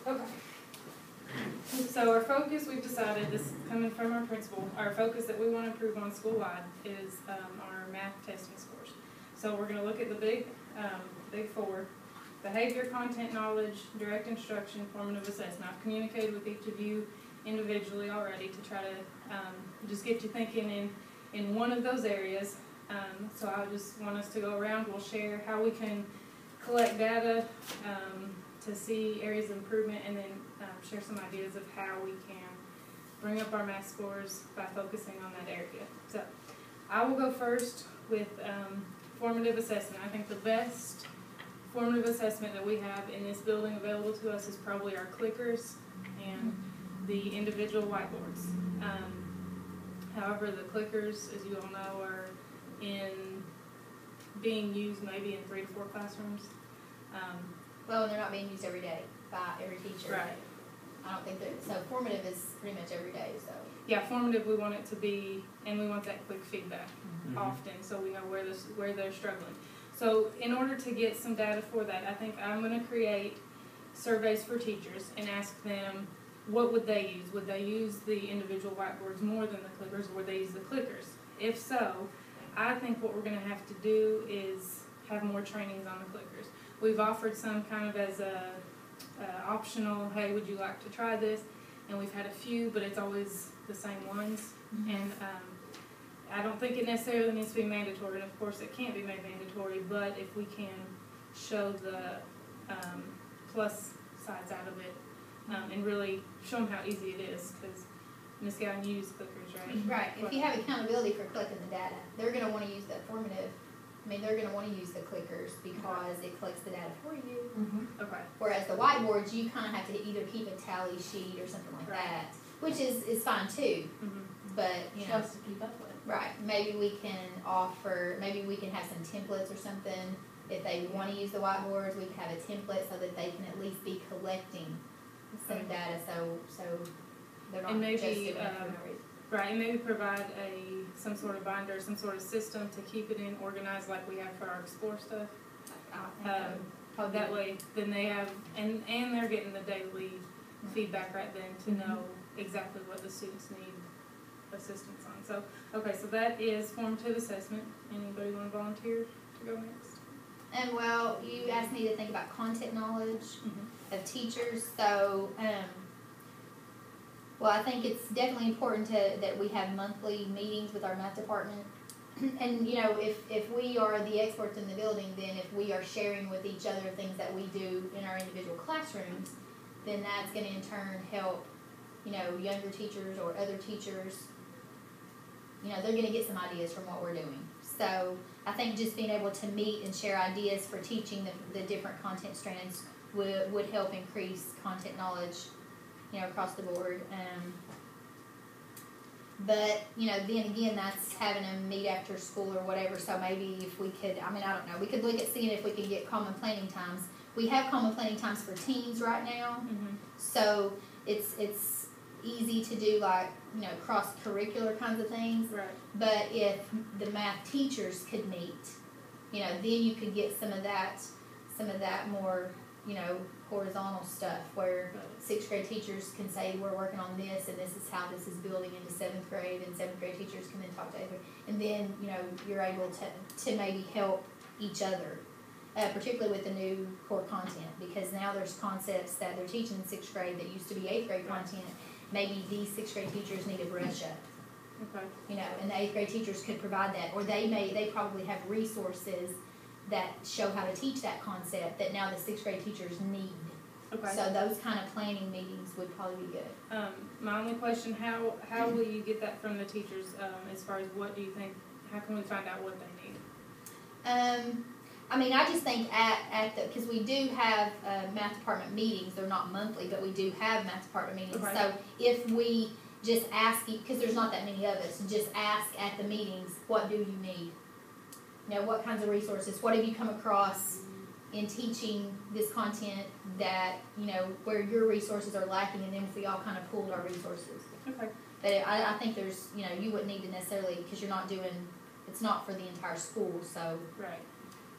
Okay. So our focus, we've decided, this is coming from our principal, our focus that we want to improve on school-wide is our math testing scores. So we're going to look at the big four: behavior, content knowledge, direct instruction, formative assessment. I've communicated with each of you individually already to try to just get you thinking in one of those areas. So I just want us to go around. We'll share how we can collect data to see areas of improvement, and then share some ideas of how we can bring up our math scores by focusing on that area. So I will go first with formative assessment. I think the best formative assessment that we have in this building available to us is probably our clickers and the individual whiteboards. However, the clickers, as you all know, are being used maybe in 3 to 4 classrooms. Well, they're not being used every day by every teacher. Right. I don't think that, so formative is pretty much every day, so. Yeah, formative we want it to be, and we want that quick feedback often, so we know where they're struggling. So in order to get some data for that, I think I'm going to create surveys for teachers and ask them what would they use. Would they use the individual whiteboards more than the clickers, or would they use the clickers? If so, I think what we're going to have to do is have more trainings on the clickers. We've offered some kind of as a optional, hey, would you like to try this? And we've had a few, but it's always the same ones. And I don't think it necessarily needs to be mandatory, and of course it can't be made mandatory, but if we can show the plus sides out of it and really show them how easy it is, because Ms. Gowan used clickers, right? Right. If you have accountability for collecting the data, they're going to want to use that formative. I mean, they're going to want to use the clickers because it collects the data for you. Okay. Whereas the whiteboards, you kind of have to either keep a tally sheet or something like that, which is fine too. But, you know. Supposed to keep up with. Right. Maybe we can have some templates or something. If they want to use the whiteboards, we can have a template so that they can at least be collecting some data, so they're not And maybe, just doing it for no reason. Right, and maybe provide some sort of binder, some sort of system to keep it in organized like we have for our Explore stuff. That way, then they have, and they're getting the daily feedback right then to know exactly what the students need assistance on. So, okay, so that is formative assessment. Anybody want to volunteer to go next? And well, you asked me to think about content knowledge of teachers, so well, I think it's definitely important that we have monthly meetings with our math department. And, you know, if we are the experts in the building, then if we are sharing with each other things that we do in our individual classrooms, then that's going to in turn help, you know, younger teachers or other teachers. You know, they're going to get some ideas from what we're doing. So I think just being able to meet and share ideas for teaching the different content strands would help increase content knowledge, you know, across the board. But, you know, then again, that's having them meet after school or whatever, so maybe if we could, I mean, I don't know, we could look at seeing if we could get common planning times. We have common planning times for teams right now, so it's easy to do, like, you know, cross-curricular kinds of things. Right. But if the math teachers could meet, you know, then you could get some of that more, you know, horizontal stuff where 6th grade teachers can say, we're working on this and this is how this is building into 7th grade, and 7th grade teachers can then talk to 8th grade. And then, you know, you're able to maybe help each other, particularly with the new core content, because now there's concepts that they're teaching in 6th grade that used to be 8th grade content. Maybe these 6th grade teachers need a brush up. Okay. You know, and the 8th grade teachers could provide that, or they probably have resources that show how to teach that concept that now the 6th grade teachers need. Okay. So those kind of planning meetings would probably be good. My only question, how will you get that from the teachers as far as what do you think, how can we find out what they need? I mean, I just think because we do have math department meetings, they're not monthly, but we do have math department meetings. Okay. So if we just ask, because there's not that many of us, just ask at the meetings, what do you need? You know, what kinds of resources, what have you come across in teaching this content that, you know, where your resources are lacking, and then if we all kind of pooled our resources. Okay. But I think there's, you know, you wouldn't need to necessarily, because you're not doing, it's not for the entire school, so. Right.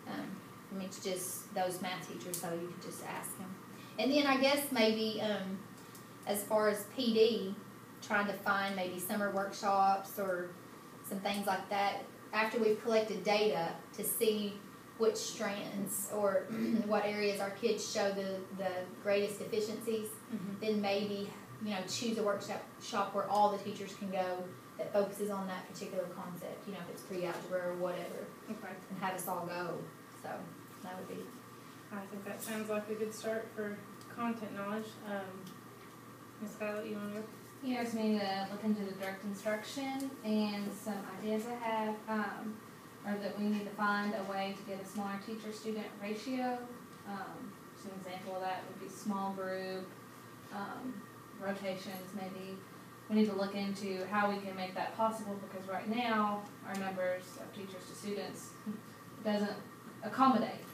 I mean, it's just those math teachers, so you could just ask them. And then I guess maybe as far as PD, trying to find maybe summer workshops or some things like that after we've collected data to see which strands or what areas our kids show the greatest deficiencies, then maybe, you know, choose a workshop where all the teachers can go that focuses on that particular concept, you know, if it's pre-algebra or whatever, Okay. and have us all go. So that would be. I think that sounds like a good start for content knowledge. Ms. Skylar, you want to go? You guys need to look into the direct instruction, and some ideas I have are that we need to find a way to get a smaller teacher-student ratio. Some example of that would be small group, rotations maybe. We need to look into how we can make that possible, because right now our numbers of teachers to students doesn't accommodate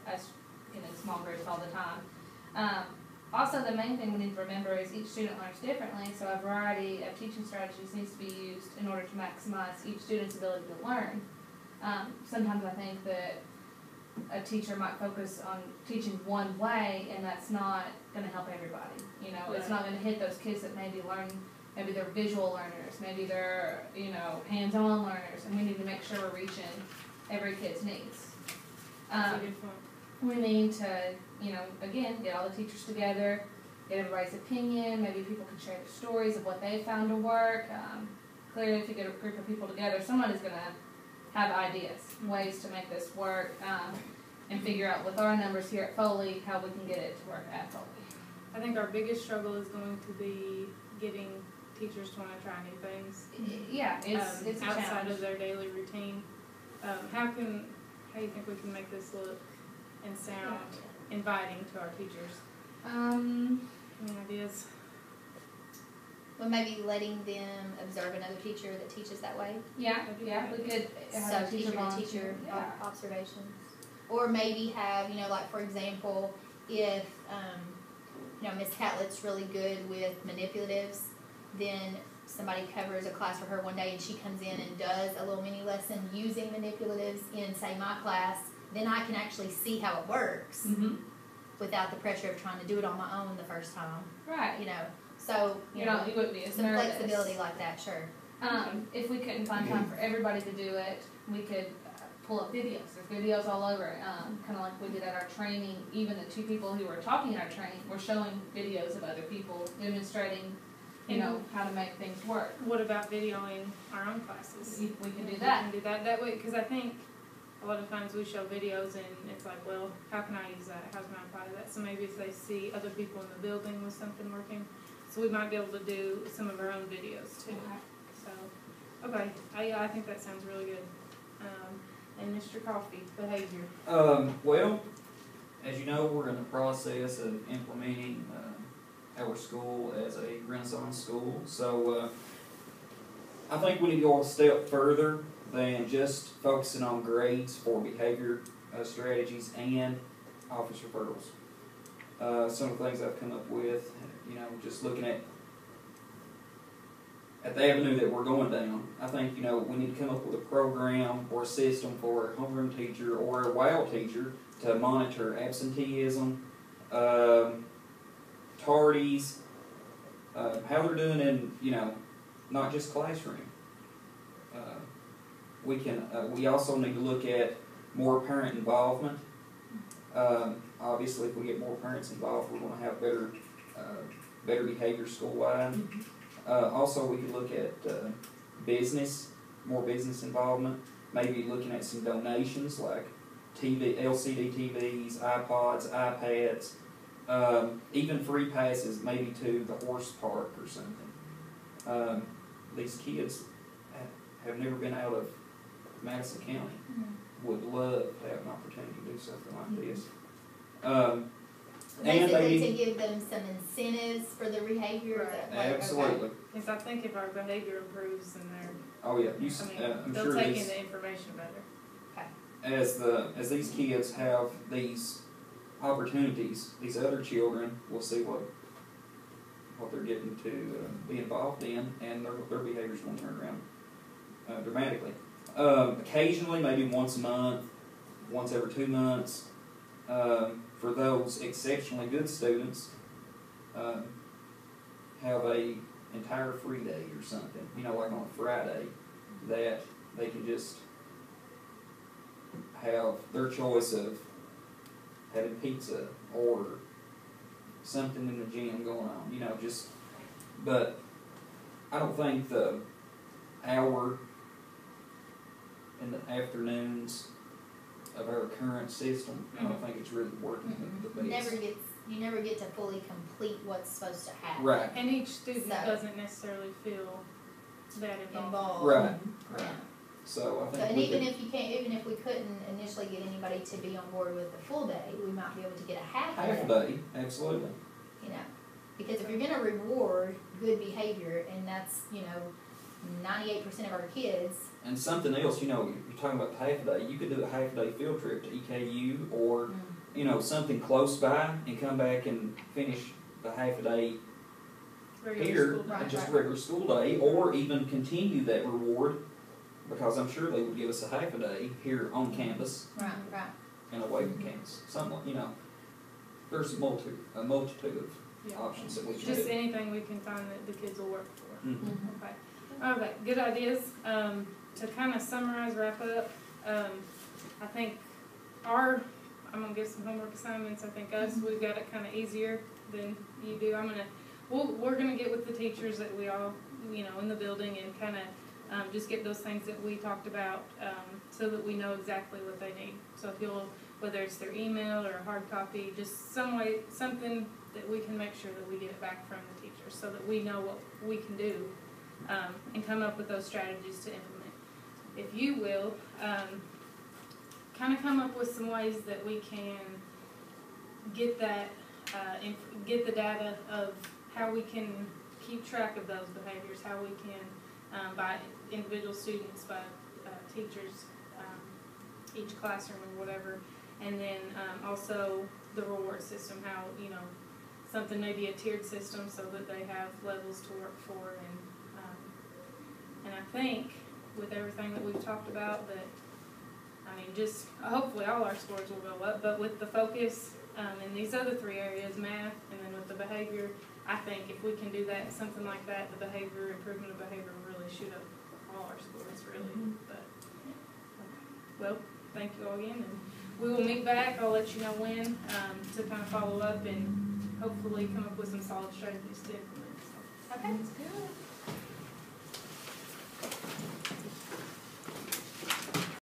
us in small groups all the time. Also, the main thing we need to remember is each student learns differently, so a variety of teaching strategies needs to be used in order to maximize each student's ability to learn. Sometimes I think that a teacher might focus on teaching one way, and that's not going to help everybody. You know, it's not going to hit those kids that maybe learn, maybe they're visual learners, maybe they're, you know, hands-on learners, and we need to make sure we're reaching every kid's needs. That's a good point. We need to, you know, again, get all the teachers together, get everybody's opinion. Maybe people can share their stories of what they found to work. Clearly, if you get a group of people together, somebody's going to have ideas, ways to make this work, and figure out with our numbers here at Foley how we can get it to work at Foley. I think our biggest struggle is going to be getting teachers to want to try new things. Yeah, it's a outside challenge. of their daily routine. How do you think we can make this look and sound inviting to our teachers? Any ideas? Well, maybe letting them observe another teacher that teaches that way. Yeah, we could have So a teacher volunteer. teacher Yeah. observations. Or maybe have, you know, like for example, if, you know, Miss Catlett's really good with manipulatives, then somebody covers a class for her one day and she comes in and does a little mini lesson using manipulatives in, say, my class, then I can actually see how it works without the pressure of trying to do it on my own the first time, Right. you know. So, You know, you wouldn't be as some nervous. flexibility like that, sure. If we couldn't find time for everybody to do it, we could pull up videos. There's videos all over, kind of like we did at our training. Even the two people who were talking at our training were showing videos of other people demonstrating, you know, how to make things work. What about videoing our own classes? We can do that. We can do that that way, because I think a lot of times we show videos and it's like, well, how can I use that? How can I apply that? So maybe if they see other people in the building with something working, so we might be able to do some of our own videos too. So, okay, I think that sounds really good. And Mr. Coffey, behavior. Well, as you know, we're in the process of implementing our school as a Renaissance school. So I think we need to go a step further than just focusing on grades for behavior strategies and office referrals. Some of the things I've come up with, you know, just looking at the avenue that we're going down, I think, you know, we need to come up with a program or a system for a homeroom teacher or a WOW teacher to monitor absenteeism, tardies, how they're doing in, you know, not just classroom. We also need to look at more parent involvement. Obviously, if we get more parents involved, we're going to have better behavior school-wide. Also, we could look at more business involvement, maybe looking at some donations like LCD TVs, iPods, iPads, even free passes maybe to the horse park or something. These kids have never been out of Madison County. Would love to have an opportunity to do something like this. Basically, to give them some incentives for the behavior. Right. That, like, Absolutely. Because I think if our behavior improves, then Oh yeah, I'm they'll sure take in these, the information better. as these kids have these opportunities, these other children will see what they're getting to be involved in, and their behavior's going to turn around dramatically. Occasionally, maybe once a month, once every 2 months, for those exceptionally good students, have a entire free day or something, you know, like on a Friday, that they can just have their choice of having pizza or something in the gym going on, you know, just, but I don't think the hour in the afternoons of our current system, I don't think it's really working the best. You never get to fully complete what's supposed to happen. Right, And each student So- doesn't necessarily feel that involved. right, Yeah. so I So, think and we even could, even if we couldn't initially get anybody to be on board with the full day, we might be able to get a half half a day, absolutely. you know, because if you're gonna reward good behavior, and that's, 98% of our kids, And something else, you know, you're talking about half a day, you could do a half a day field trip to EKU or, you know, something close by and come back and finish the half a day Regular here, school. Right, just right. regular school day, or even continue that reward, because I'm sure they would give us a half a day here on campus right, and away from campus. Something, you know, there's a multitude of Yeah. options that we can Just do. anything we can find that the kids will work for. Mhm. Okay. Okay, good ideas. To kind of summarize, wrap up, I think I'm gonna give some homework assignments. I think we've got it kind of easier than you do. We're gonna get with the teachers that we all, in the building and kind of, just get those things that we talked about, so that we know exactly what they need. So if whether it's their email or a hard copy, just something that we can make sure that we get it back from the teachers so that we know what we can do, and come up with those strategies to implement. If you will, kind of come up with some ways that we can get that, get the data of how we can keep track of those behaviors, how we can, by individual students, by teachers, each classroom or whatever, and then also the reward system, how, something maybe a tiered system so that they have levels to work for, and I think with everything that we've talked about, that, just hopefully all our scores will go up, but with the focus in these other three areas, math, and then with the behavior, I think if we can do that, something like that, the improvement of behavior will really shoot up all our scores, really. But, well, thank you all again, and we will meet back. I'll let you know when, to kind of follow up and hopefully come up with some solid strategies to implement. So, okay. That's good.